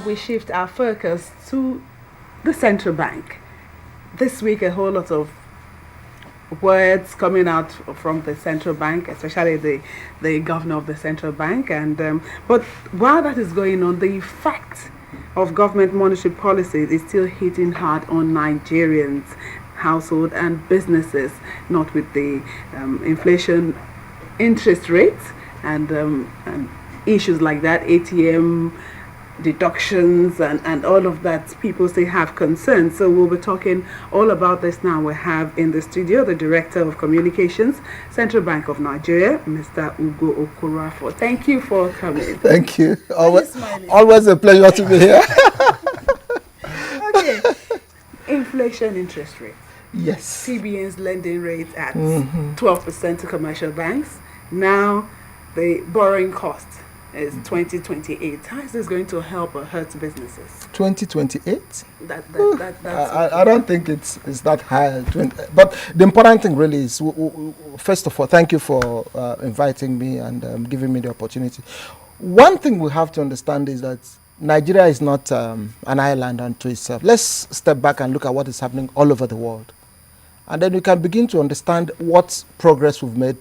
We shift our focus to the central bank. This week, a whole lot of words coming out from the central bank, especially the governor of the central bank. But while that is going on, the fact of government monetary policies is still hitting hard on Nigerians, household and businesses, not with the inflation, interest rates, and issues like that, ATM deductions and all of that. People still have concerns, so we'll be talking all about this now. We have in the studio the Director of Communications, Central Bank of Nigeria, Mr. Ugo Okorafor. Thank you for coming. Thank you. Always a pleasure to be here. Okay. Inflation, interest rates. Yes. CBN's lending rate at 12% to commercial banks. Now the borrowing cost is 2028. How is this going to help or hurt businesses? 2028? That's I don't think it's that high. But the important thing really is, first of all, thank you for inviting me and giving me the opportunity. One thing we have to understand is that Nigeria is not an island unto itself. Let's step back and look at what is happening all over the world. And then we can begin to understand what progress we've made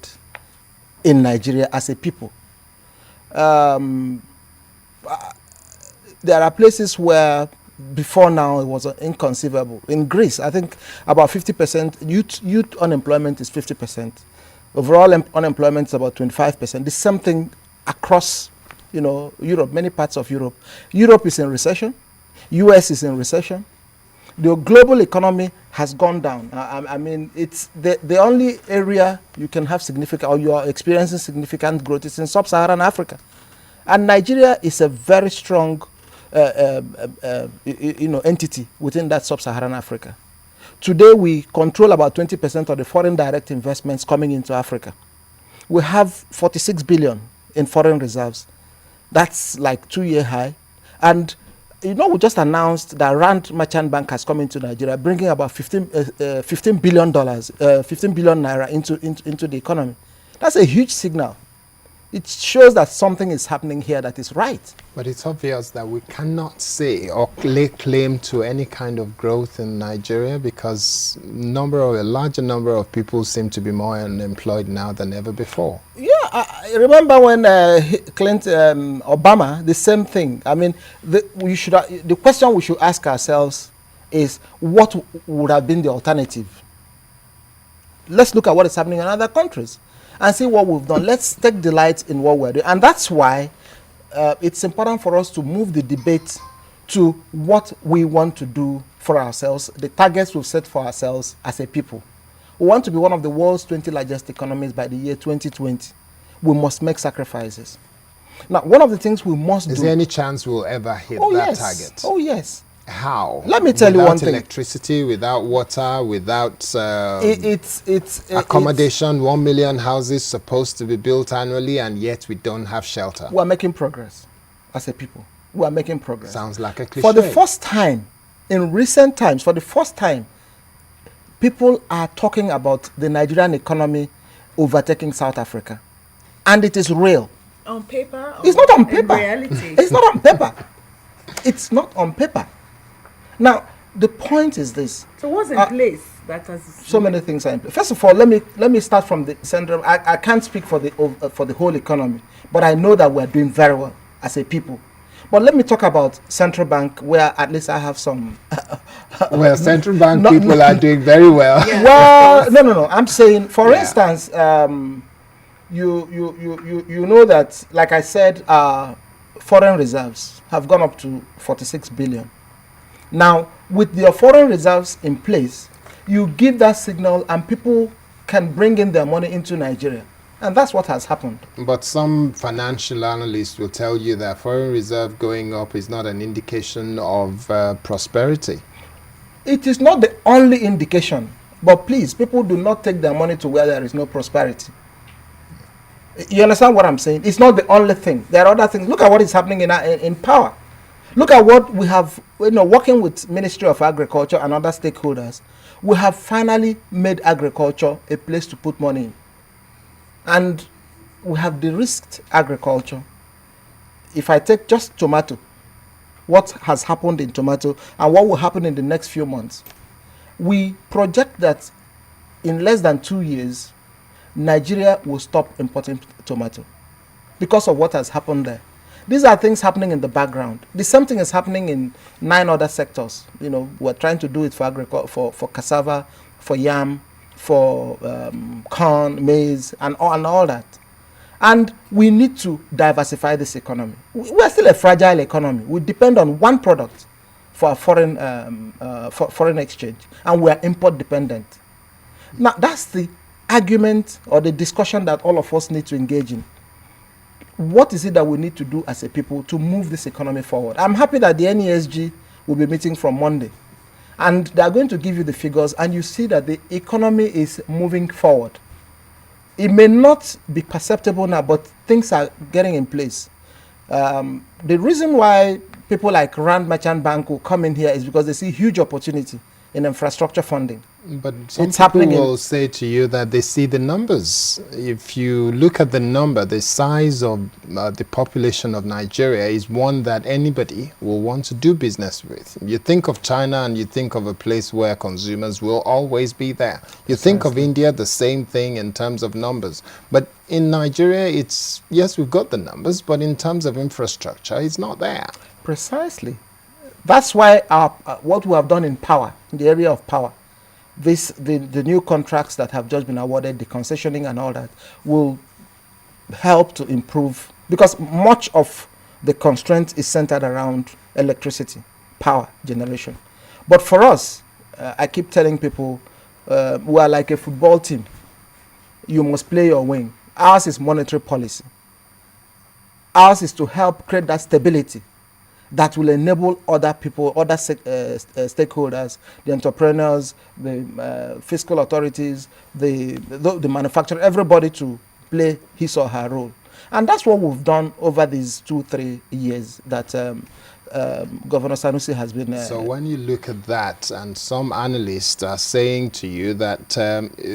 in Nigeria as a people. There are places where before now it was inconceivable. In Greece, I think about 50% youth unemployment is 50%. Overall unemployment is about 25%. The same thing across, Europe, many parts of Europe. Europe is in recession. US is in recession. The global economy has gone down. I mean, it's the only area you can have significant, or you are experiencing significant growth, is in sub-Saharan Africa. And Nigeria is a very strong entity within that sub-Saharan Africa. Today, we control about 20% of the foreign direct investments coming into Africa. We have 46 billion in foreign reserves. That's like 2-year high. And we just announced that Rand Merchant Bank has come into Nigeria, bringing about $15 billion naira into the economy. That's a huge signal. It shows that something is happening here that is right. But it's obvious that we cannot say or lay claim to any kind of growth in Nigeria because a larger number of people seem to be more unemployed now than ever before. Yeah, I remember when Obama, the same thing. I mean, the question we should ask ourselves is, what would have been the alternative? Let's look at what is happening in other countries and see what we've done. Let's take delight in what we're doing. And that's why it's important for us to move the debate to what we want to do for ourselves, the targets we've set for ourselves as a people. We want to be one of the world's 20 largest economies by the year 2020. We must make sacrifices. Now, one of the things we must do... Is there any chance we'll ever hit that target? Oh, yes. How? Let me tell you one thing. Without electricity, without water, without accommodation, 1 million houses supposed to be built annually, and yet we don't have shelter. We are making progress as a people. We are making progress. Sounds like a cliche. For the first time, in recent times, people are talking about the Nigerian economy overtaking South Africa. And it is real. On paper? It's not on paper. In reality? It's not on paper. It's not on paper. Now, the point is this. So what's in place that has... So many things are in place. First of all, let me start from the central. I can't speak for the whole economy, but I know that we're doing very well as a people. But let me talk about central bank, where at least I have some... Well, central bank people are doing very well. Yeah, well, no. I'm saying, for instance, you know that, like I said, foreign reserves have gone up to 46 billion. Now, with your foreign reserves in place, you give that signal and people can bring in their money into Nigeria. And that's what has happened. But some financial analysts will tell you that foreign reserve going up is not an indication of prosperity. It is not the only indication. But please, people do not take their money to where there is no prosperity. You understand what I'm saying? It's not the only thing. There are other things. Look at what is happening in power. Look at what we have, working with Ministry of Agriculture and other stakeholders. We have finally made agriculture a place to put money in. And we have de-risked agriculture. If I take just tomato, what has happened in tomato and what will happen in the next few months, we project that in less than 2 years, Nigeria will stop importing tomato because of what has happened there. These are things happening in the background. The same thing is happening in 9 other sectors. You know, we're trying to do it for for cassava, for yam, for corn, maize, and all that. And we need to diversify this economy. We are still a fragile economy. We depend on one product for our foreign exchange, and we are import dependent. Now, that's the argument or the discussion that all of us need to engage in. What is it that we need to do as a people to move this economy forward? I'm happy that the NESG will be meeting from Monday, and they are going to give you the figures, and you see that the economy is moving forward. It may not be perceptible now, but things are getting in place. The reason why people like Rand Merchant Bank will come in here is because they see huge opportunity in infrastructure funding. But some people will say to you that they see the numbers. If you look at the number, the size of the population of Nigeria is one that anybody will want to do business with. You think of China and you think of a place where consumers will always be there. You think of India, the same thing in terms of numbers. But in Nigeria, it's, yes, we've got the numbers, but in terms of infrastructure, it's not there. Precisely. That's why what we have done in power, in the area of power, the new contracts that have just been awarded, the concessioning and all that, will help to improve, because much of the constraint is centered around electricity, power generation. But for us, I keep telling people, we are like a football team. You must play your wing. Ours is monetary policy. Ours is to help create that stability that will enable other people, other stakeholders, the entrepreneurs, the fiscal authorities, the manufacturer, everybody to play his or her role. And that's what we've done over these 2-3 years that Governor Sanusi has been... So when you look at that, and some analysts are saying to you that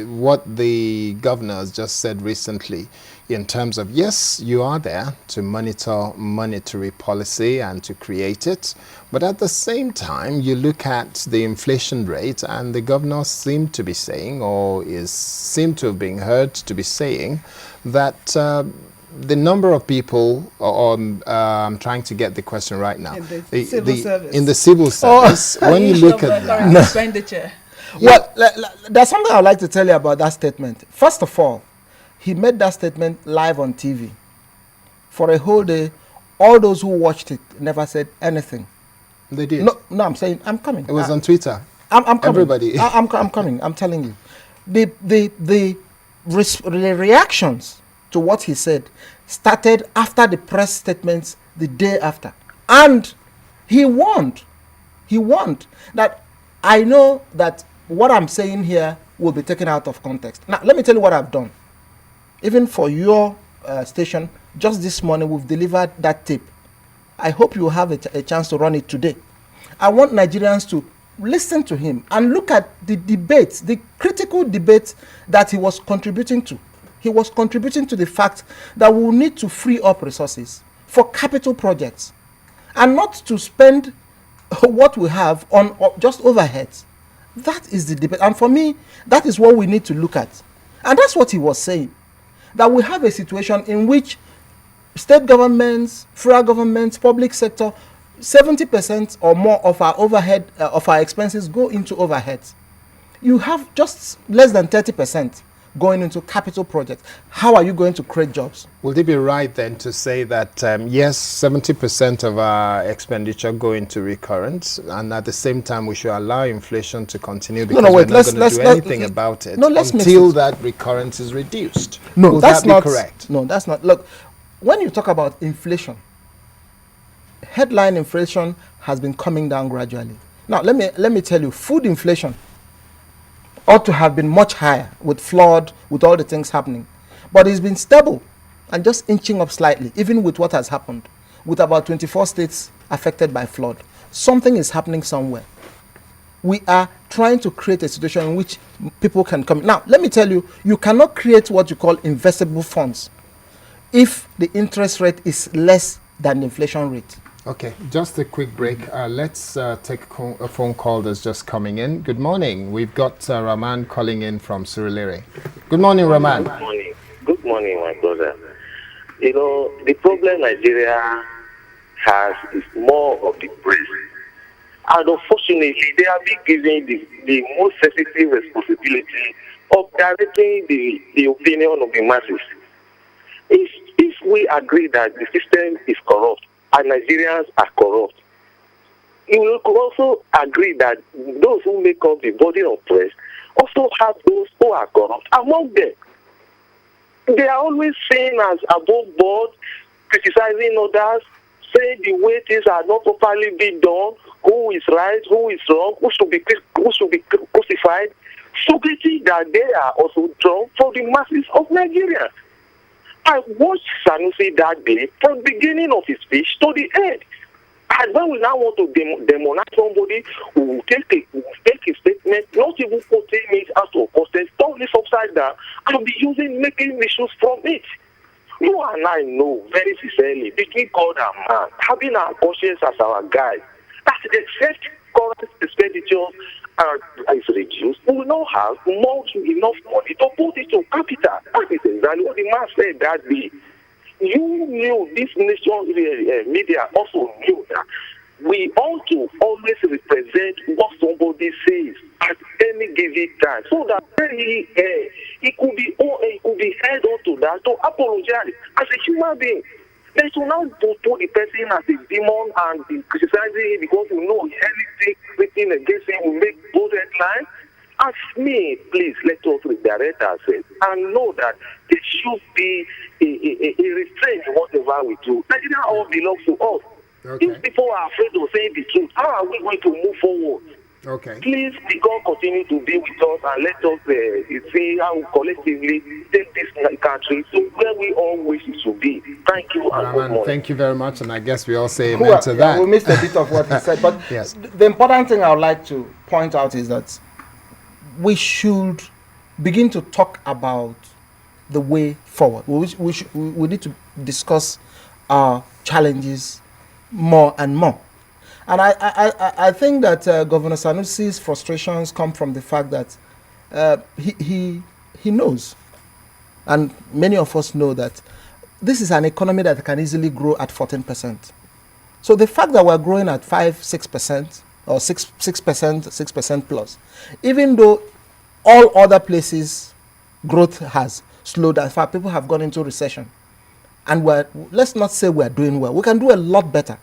what the governor has just said recently, in terms of, yes, you are there to monitor monetary policy and to create it, but at the same time, you look at the inflation rate, and the governor seemed to be saying, or seemed to have been heard to be saying, that the number of people, I'm trying to get the question right now. In the civil service. In the civil service, when you look at that. Expenditure. Well, there's something I'd like to tell you about that statement. First of all, he made that statement live on TV. For a whole day, all those who watched it never said anything. They did? No, I'm saying, I'm coming. It was on Twitter. I'm coming. Everybody. I'm coming, I'm telling you. The reactions to what he said started after the press statements the day after. And he warned. That I know that what I'm saying here will be taken out of context. Now, let me tell you what I've done. Even for your station, just this morning, we've delivered that tape. I hope you have a chance to run it today. I want Nigerians to listen to him and look at the debates, the critical debate that he was contributing to. He was contributing to the fact that we will need to free up resources for capital projects and not to spend what we have on just overheads. That is the debate. And for me, that is what we need to look at. And that's what he was saying. That we have a situation in which state governments, federal governments, public sector, 70% or more of our overhead, of our expenses go into overheads. You have just less than 30% going into capital projects. How are you going to create jobs? Would it be right then to say that, yes, 70% of our expenditure go into recurrence, and at the same time we should allow inflation to continue because we're not going to do anything about it until that recurrence is reduced? No, Would that's that not be correct? No, that's not. Look, when you talk about inflation, headline inflation has been coming down gradually. Now, let me tell you, food inflation ought to have been much higher with flood, with all the things happening. But it's been stable and just inching up slightly, even with what has happened, with about 24 states affected by flood. Something is happening somewhere. We are trying to create a situation in which people can come. Now, let me tell you, you cannot create what you call investable funds if the interest rate is less than the inflation rate. Okay, just a quick break. Let's take a phone call that's just coming in. Good morning. We've got Raman calling in from Surulere. Good morning, Raman. Good morning. Good morning, my brother. You know, the problem Nigeria has is more of the press. And unfortunately, they are being given the most sensitive responsibility of directing the opinion of the masses. If we agree that the system is corrupt and Nigerians are corrupt, you will also agree that those who make up the body of press also have those who are corrupt among them. They are always seen as above board, criticizing others, saying the way things are not properly being done, who is right, who is wrong, who should be crucified, forgetting that they are also drawn for the masses of Nigeria. I watched Sanusi that day from the beginning of his speech to the end. And when we now want to demonize somebody who will take a statement, not even quoting it out of context, turn this upside down, and be making issues from it. You and I know very sincerely, between God and man, having our conscience as our guide, that except current expenditures is reduced, we will not have enough money to put it to capital. That is exactly what the man said that day. You knew, this nation media also knew that we ought to always represent what somebody says at any given time, so that when he could be held on to that to apologize as a human being. They should not put the person as a demon and be criticizing him because we know anything written against him will make those headlines. Ask me, please, let us redirect ourselves and know that there should be a restraint in whatever we do. Nigeria all belongs to us. Okay. If people are afraid of saying the truth, how are we going to move forward? Okay. Please, may God continue to be with us and let us see how we collectively take this country to where we all wish it to be. Thank you and good morning. Thank you very much, and I guess we all say amen to that. We missed a bit of what he said, but yes. The important thing I would like to point out is that we should begin to talk about the way forward. We need to discuss our challenges more and more. And I think that Governor Sanusi's frustrations come from the fact that he knows, and many of us know, that this is an economy that can easily grow at 14%. So the fact that we're growing at 5-6% or 6% plus, even though all other places growth has slowed, in fact people have gone into recession, and let's not say we're doing well, we can do a lot better.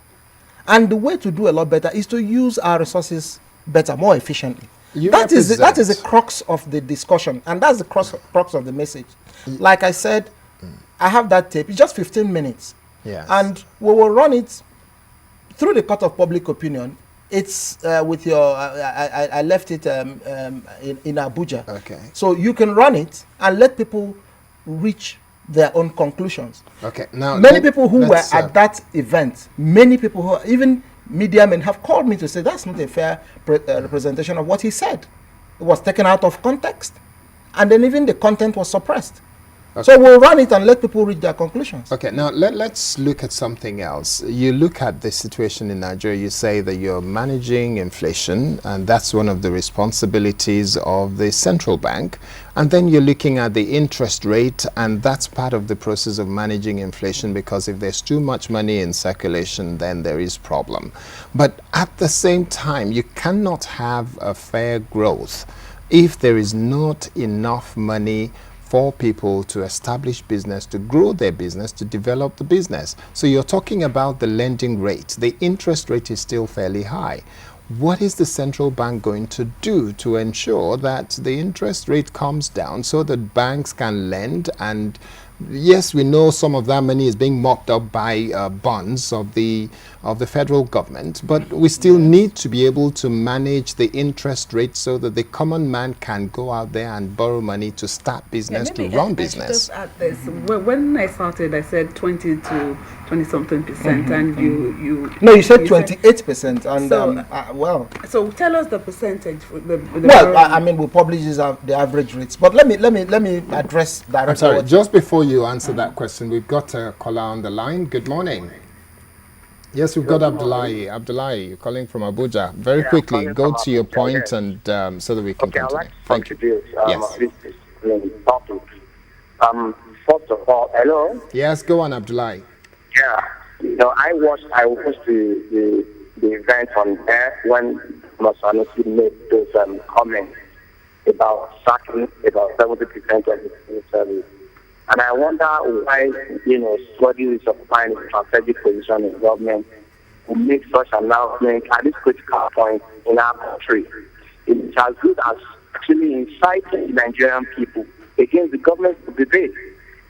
And the way to do a lot better is to use our resources better, more efficiently. That is the crux of the discussion, and that's the crux of the message. Like I said, I have that tape. It's just 15 minutes. Yes. And we will run it through the court of public opinion. It's with your, I left it in Abuja. Okay. So you can run it and let people reach their own conclusions. Okay. Now, many people who were at that event, many people who, even media men, have called me to say that's not a fair representation of what he said. It was taken out of context, and then even the content was suppressed. Okay. So we'll run it and let people reach their conclusions. Okay, now let's look at something else. You look at the situation in Nigeria, you say that you're managing inflation, and that's one of the responsibilities of the central bank. And then you're looking at the interest rate, and that's part of the process of managing inflation, because if there's too much money in circulation, then there is problem. But at the same time, you cannot have a fair growth if there is not enough money for people to establish business, to grow their business, to develop the business. So you're talking about the lending rate. The interest rate is still fairly high. What is the central bank going to do to ensure that the interest rate comes down so that banks can lend? And yes, we know some of that money is being mopped up by bonds of the federal government, but we still need to be able to manage the interest rate so that the common man can go out there and borrow money to start business, to run business. Just add this. When I started, I said 20 to 20-something%, and you said 28%, and so, well. So tell us the percentage. I mean, we publish the average rates, but let me address directly. I'm sorry. Just before you answer that question, we've got a caller on the line. Good morning. Yes, we've got Abdullahi. Abdullahi, you're calling from Abuja. Very quickly, go to your point, and so that we can Okay, I'd continue. like to Thank you. contribute Yes. this topic. First of all, hello? Yes, go on, Abdullahi. Yeah. I watched the event on there when Sanusi made those comments about sacking about 70% of the civil service. And I wonder why, somebody who is occupying a strategic position in government will make such announcement at this critical point in our country. It's as good as actually inciting Nigerian people against the government to debate.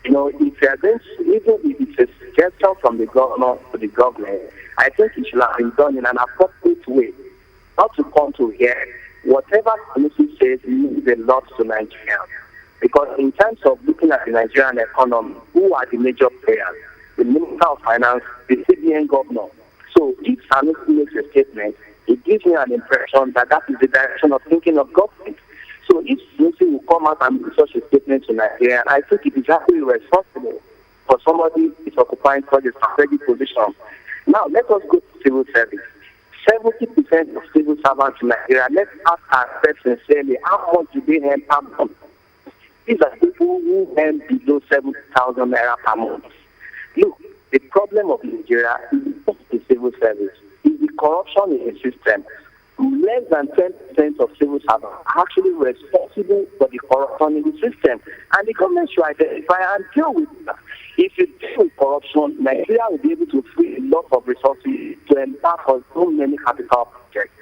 If they are going to, even if it's a suggestion from the governor to the government, I think it should have been done in an appropriate way. Not to come to here, whatever Sanusi says means a lot to Nigerians. Because in terms of looking at the Nigerian economy, who are the major players? The Minister of Finance, the CBN governor. So if Sanusi makes a statement, it gives me an impression that is the direction of thinking of government. So if Sanusi will come out and make such a statement to Nigeria, I think it is actually responsible for somebody who is occupying such a strategic position. Now, let us go to civil service. 70% of civil servants in Nigeria, let's ask ourselves sincerely, how much do they earn per month? These are people who earn below 70,000 naira per month. Look, the problem of Nigeria is not the civil service, it's the corruption in the system. Less than 10% of civil servants are actually responsible for the corruption in the system. And the government should identify and deal with that. If you deal with corruption, Nigeria will be able to free a lot of resources to embark on so many capital projects.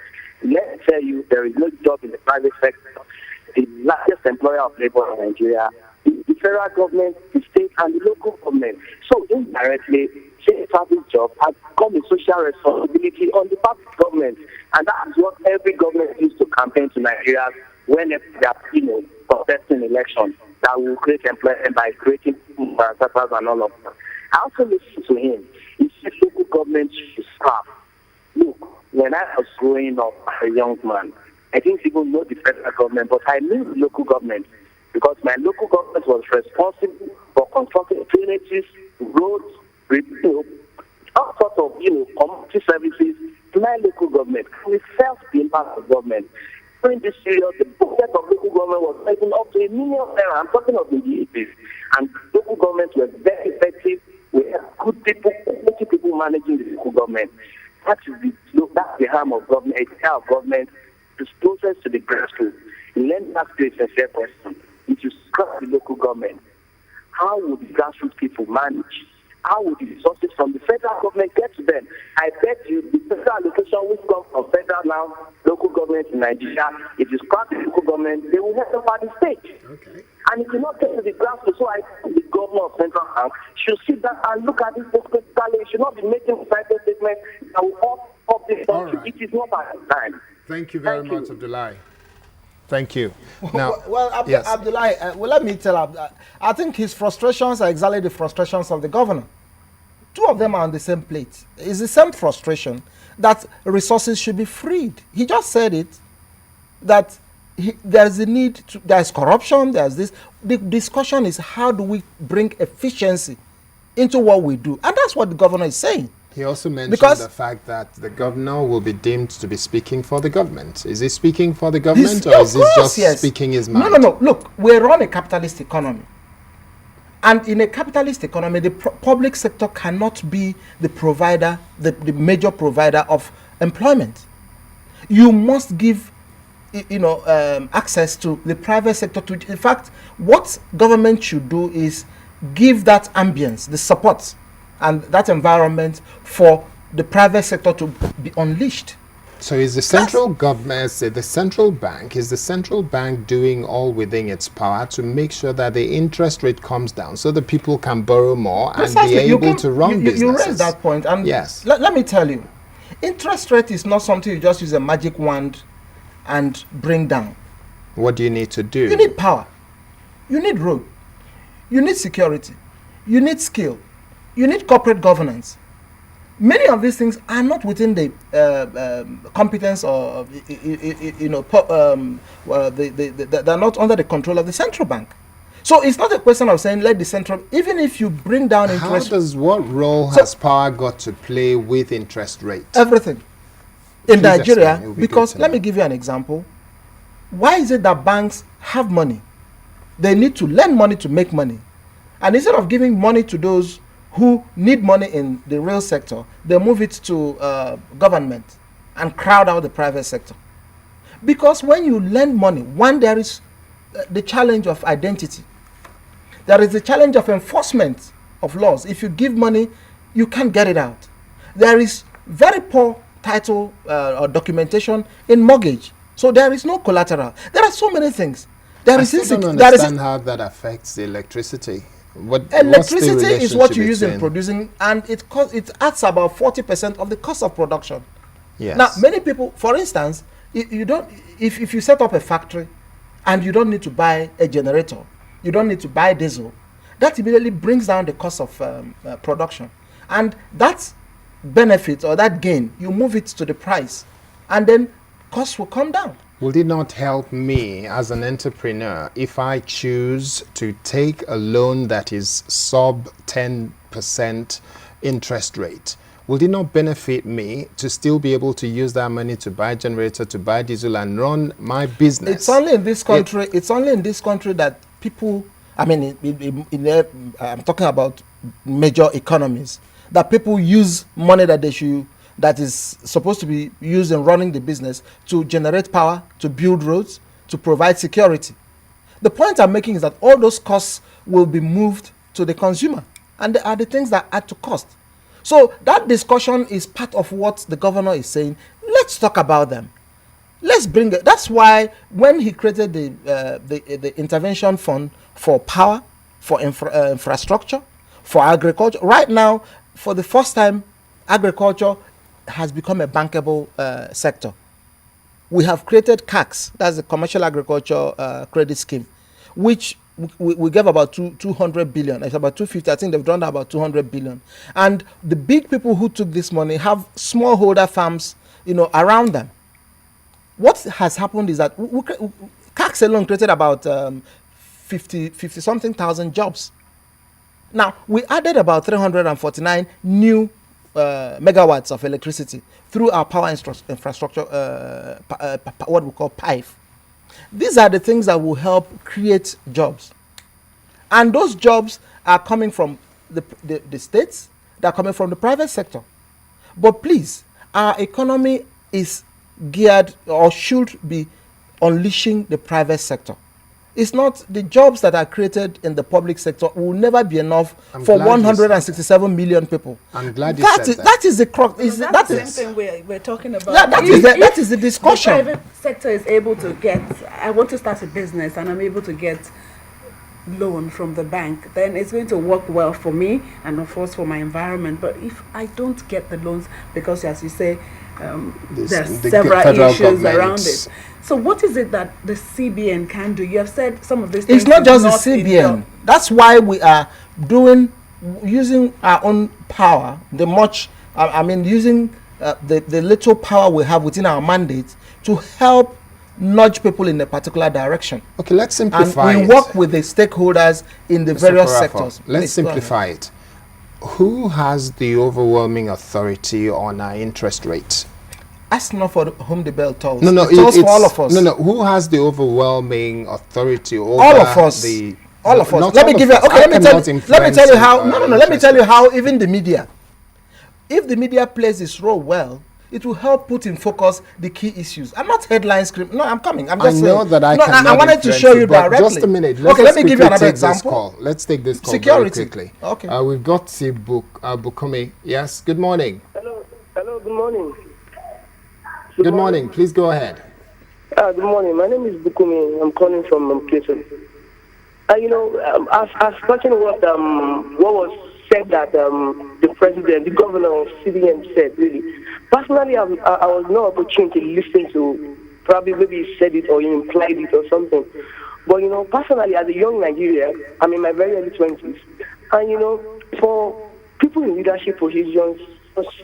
Let me tell you, there is no job in the private sector. The largest employer of labor in Nigeria is the federal government, the state, and the local government. So indirectly, civil service job has become a social responsibility on the part of the government. And that is what every government used to campaign to Nigerians whenever they are, contesting elections that will create employment by creating parastatals and all of that. I also listen to him. He said local government should scrap. Look, when I was growing up as a young man, I didn't even know the federal government, but I knew the local government because my local government was responsible for constructing drainages, roads, all sorts of, community services to my local government. We felt the impact of government. During this period, the budget of local government was making up to 1 million naira. I'm talking of the GEPs. And local governments were very effective. We had good people, quality people managing the local government. That's the harm of government. It's the of government. It's closest to the grassroots. Let me ask you a sincere question. If you scrap the local government, how would the grassroots people manage? How would the resources from the federal government get to them? I bet you the federal allocation which comes from federal now, local government in Nigeria, if you scrap the local government, they will help up at the state. Okay. And it will not get to the grassroots. So I think the governor of Central Bank should sit down and look at this critically. It should not be making a private statement that will up this country. Right. It is not by time. Thank you very much, Abdullahi. Thank you. Now, Well, Abdullahi, let me tell you, I think his frustrations are exactly the frustrations of the governor. Two of them are on the same plate. It's the same frustration that resources should be freed. He just said it, that there's a need, there's corruption, there's this. The discussion is how do we bring efficiency into what we do? And that's what the governor is saying. he also mentioned the fact that the governor will be deemed to be speaking for the government. Is he speaking for the government, or is he just speaking his mind? No. Look, we run a capitalist economy. And in a capitalist economy, the public sector cannot be the provider, the major provider of employment. You must give, access to the private sector. In fact, what government should do is give that ambience, the support, and that environment for the private sector to be unleashed. So is the central government, the central bank, is the central bank doing all within its power to make sure that the interest rate comes down so that people can borrow more and be able to run businesses? You raised that point, and yes. Let me tell you, interest rate is not something you just use a magic wand and bring down. What do you need to do? You need power. You need road. You need security. You need skill. You need corporate governance. Many of these things are not within the competence or, they're not under the control of the central bank. So it's not a question of saying let the central, even if you bring down interest. What role has power got to play with interest rate? Everything. In Please Nigeria, explain. because let me give you an example. Why is it that banks have money? They need to lend money to make money. And instead of giving money to those who need money in the real sector, they move it to government and crowd out the private sector. Because when you lend money, one, there is the challenge of identity. There is the challenge of enforcement of laws. If you give money, you can't get it out. There is very poor title or documentation in mortgage. So there is no collateral. There are so many things. I still don't understand how that affects the electricity. Electricity is what you use in producing, and it adds about 40% of the cost of production. Yes. Now, many people, for instance, if you set up a factory and you don't need to buy a generator, you don't need to buy diesel, that immediately brings down the cost of production. And that benefit or that gain, you move it to the price, and then costs will come down. Will it not help me as an entrepreneur if I choose to take a loan that is sub 10% interest rate? Will it not benefit me to still be able to use that money to buy generator, to buy diesel, and run my business? It's only in this country. It's only in this country that people. I mean, I'm talking about major economies, that people use money that is supposed to be used in running the business to generate power, to build roads, to provide security. The point I'm making is that all those costs will be moved to the consumer, and they are the things that add to cost. So that discussion is part of what the governor is saying. Let's talk about them. Let's bring it. That's why when he created the intervention fund for power, for infrastructure, for agriculture, right now, for the first time, agriculture has become a bankable sector. We have created CACS, that's the Commercial Agriculture Credit Scheme, which we gave about 200 billion. It's about 250. I think they've drawn about 200 billion. And the big people who took this money have smallholder farms, around them. What has happened is that CACS alone created about 50 something thousand jobs. Now, we added about 349 new megawatts of electricity through our power infrastructure, what we call PIFE. These are the things that will help create jobs. And those jobs are coming from the states, they are coming from the private sector. But please, our economy is geared or should be unleashing the private sector. It's not the jobs that are created in the public sector will never be enough for 167 million people. I'm glad you said that. That is the crux. That's the same thing we're talking about. Yeah, that is the discussion. The private sector is able to get, I want to start a business and I'm able to get loan from the bank, then it's going to work well for me and of course for my environment. But if I don't get the loans, because as you say, there's several issues around it. So what is it that the CBN can do? You have said some of these things. It's not just the CBN. That's why we are using our own power, using the little power we have within our mandate to help nudge people in a particular direction. Okay, let's simplify it. And we work with the stakeholders in the various sectors. Let's simplify it. Who has the overwhelming authority on our interest rates? Ask not for whom the bell tolls. No, it tolls for all of us. No. Who has the overwhelming authority over all of us? All of us. Let me tell you how. Let me tell you how. Even the media, if the media plays its role well, it will help put in focus the key issues. I'm not headline script. No, I'm coming. I'm just saying. I know that I cannot. I wanted to show you directly. Just a minute. Let me give you another example. Let's take this call Security. very quickly. Okay. We've got Bukumi. Yes. Good morning. Hello. Good morning. Good morning. Please go ahead. Good morning. My name is Bukumi. I'm calling from Clayton. As touching what was said that the president, the governor of CBN said, really. Personally, I was no opportunity to listen to, probably maybe he said it or he implied it or something. But, personally, as a young Nigerian, I'm in my very early 20s. And, for people in leadership positions,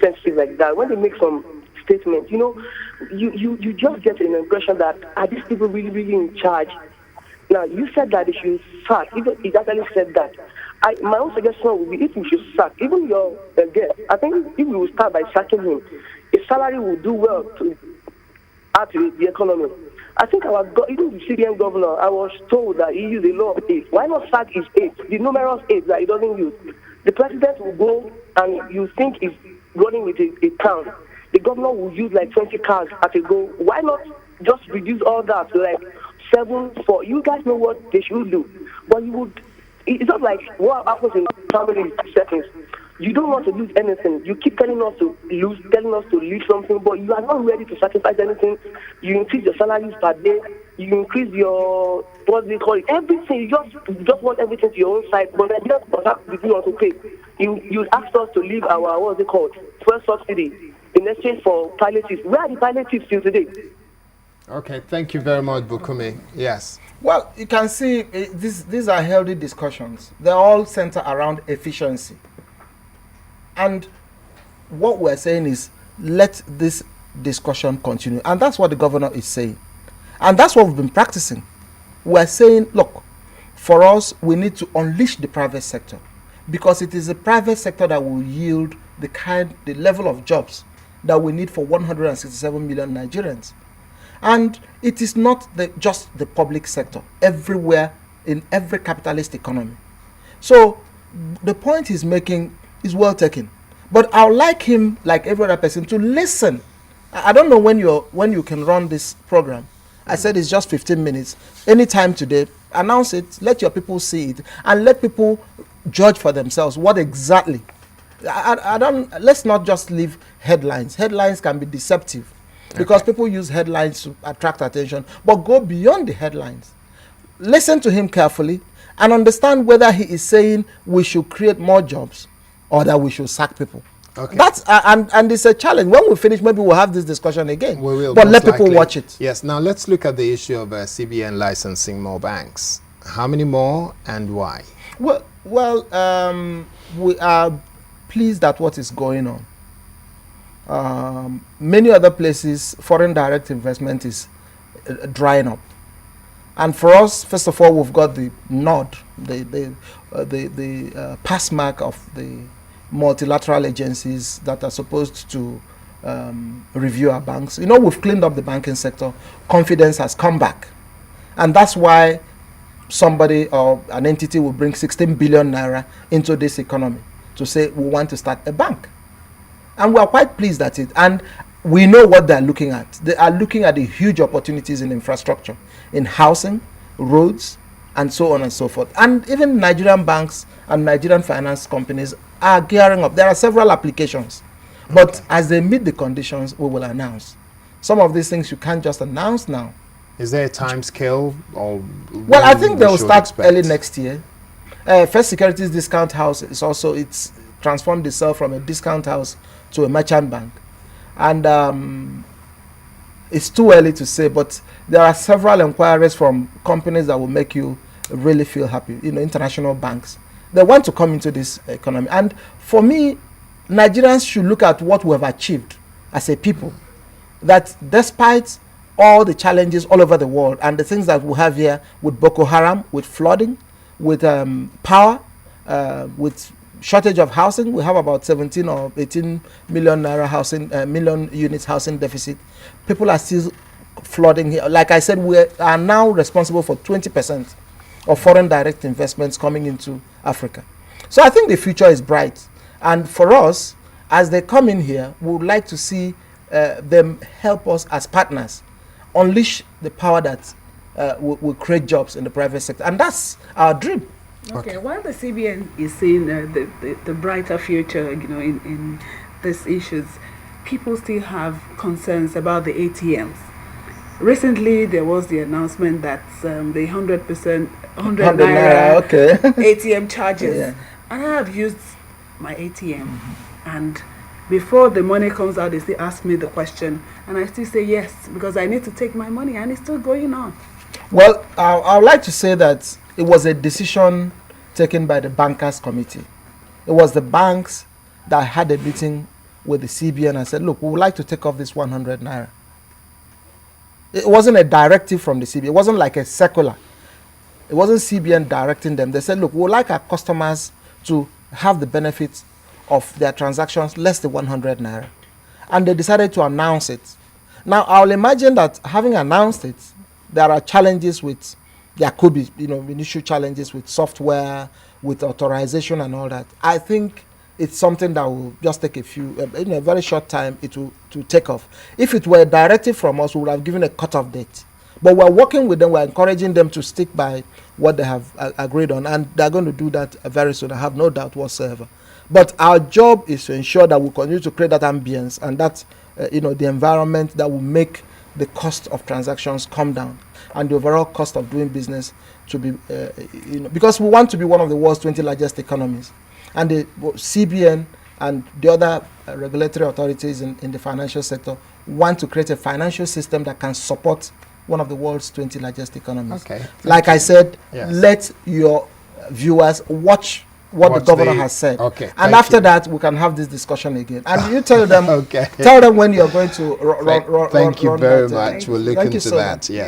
sensitive like that, when they make some statement, you just get an impression that are these people really, really in charge? Now, you said that they should sack. Even he actually said that. My own suggestion would be if you should sack, even your guest, I think if we will start by sacking him, his salary will do well to add to the economy. I think even the CBN governor, I was told that he used a lot of aides. Why not sack his aides, the numerous aides that he doesn't use? The president will go and you think he's running with a town. The governor will use like 20 cars at a go. Why not just reduce all that to like 7 4? You guys know what they should do. But you would, it's not like what happens in family settings. You don't want to lose anything. You keep telling us to leave something, but you are not ready to sacrifice anything. You increase your salaries per day. You increase your, what do you call it, everything. You just want everything to your own side, but then just you want to pay. You asked us to leave our, what is it called, fuel subsidy in exchange for palliatives. Where are the palliatives till today? Okay, thank you very much, Bukumi. Yes. Well, you can see these are healthy discussions. They're all centered around efficiency. And what we're saying is, let this discussion continue. And that's what the governor is saying. And that's what we've been practicing. We're saying, look, for us, we need to unleash the private sector, because it is the private sector that will yield the level of jobs that we need for 167 million Nigerians. And it is not just the public sector, everywhere, in every capitalist economy. So the point he's making is well taken. But I would like him, like every other person, to listen. I don't know when you can run this program. I said it's just 15 minutes. Anytime today, announce it, let your people see it, and let people judge for themselves what exactly. Let's not just leave headlines. Headlines can be deceptive because people use headlines to attract attention, but go beyond the headlines. Listen to him carefully and understand whether he is saying we should create more jobs or that we should sack people. Okay. That's and it's a challenge. When we finish, maybe we'll have this discussion again. We will, but let people watch it. Yes. Now let's look at the issue of CBN licensing more banks. How many more and why? Well, we are pleased at what is going on. Many other places, foreign direct investment is drying up. And for us, first of all, we've got the nod, the pass mark of the multilateral agencies that are supposed to review our banks. You know, we've cleaned up the banking sector. Confidence has come back. And that's why somebody or an entity will bring 16 billion naira into this economy to say we want to start a bank. And we are quite pleased at it. And we know what they're looking at. They are looking at the huge opportunities in infrastructure, in housing, roads, and so on and so forth. And even Nigerian banks and Nigerian finance companies are gearing up. There are several applications. But as they meet the conditions, we will announce. Some of these things you can't just announce now. Is there a time scale? Or well, I think they will start early next year. First Securities Discount House is also, it's transformed itself from a discount house to a merchant bank. And it's too early to say, but there are several inquiries from companies that will make you really feel happy, you know, international banks. They want to come into this economy. And for me, Nigerians should look at what we have achieved as a people. That despite all the challenges all over the world and the things that we have here with Boko Haram, with flooding, with power, with shortage of housing, we have about 17 or 18 million naira housing, million units housing deficit. People are still flooding here. Like I said, we are now responsible for 20% of foreign direct investments coming into Africa. So I think the future is bright. And for us, as they come in here, we would like to see them help us as partners unleash the power that will create jobs in the private sector. And that's our dream. Okay, while the CBN is seeing the brighter future, you know, in these issues, people still have concerns about the ATMs. Recently, there was the announcement that the 100% 100 naira okay. ATM charges. Yeah. And I have used my ATM, and before the money comes out, they still ask me the question, and I still say yes, because I need to take my money, and it's still going on. Well, I would like to say that it was a decision taken by the bankers committee. It was the banks that had a meeting with the CBN and said, look, we would like to take off this 100 naira. It wasn't a directive from the CBN. It wasn't like a circular. It wasn't CBN directing them. They said, look, we would like our customers to have the benefits of their transactions less than 100 naira. And they decided to announce it. Now, I'll imagine that having announced it, there are challenges with, there could be, initial challenges with software, with authorization and all that. I think it's something that will just take a few, in a very short time, it will to take off. If it were directed from us, we would have given a cutoff date. But we're working with them, we're encouraging them to stick by what they have agreed on, and they're going to do that very soon, I have no doubt whatsoever. But our job is to ensure that we continue to create that ambience and that, the environment that will make the cost of transactions come down and the overall cost of doing business to be, because we want to be one of the world's 20 largest economies. And the CBN and the other regulatory authorities in the financial sector want to create a financial system that can support one of the world's 20 largest economies. Okay. Like I said, Yes. let your viewers watch what the governor has said. Okay. And after that, we can have this discussion again. And you tell them, Okay. tell them when you're going to Thank you very that, much. We'll look Thank you into so that. much. Yeah.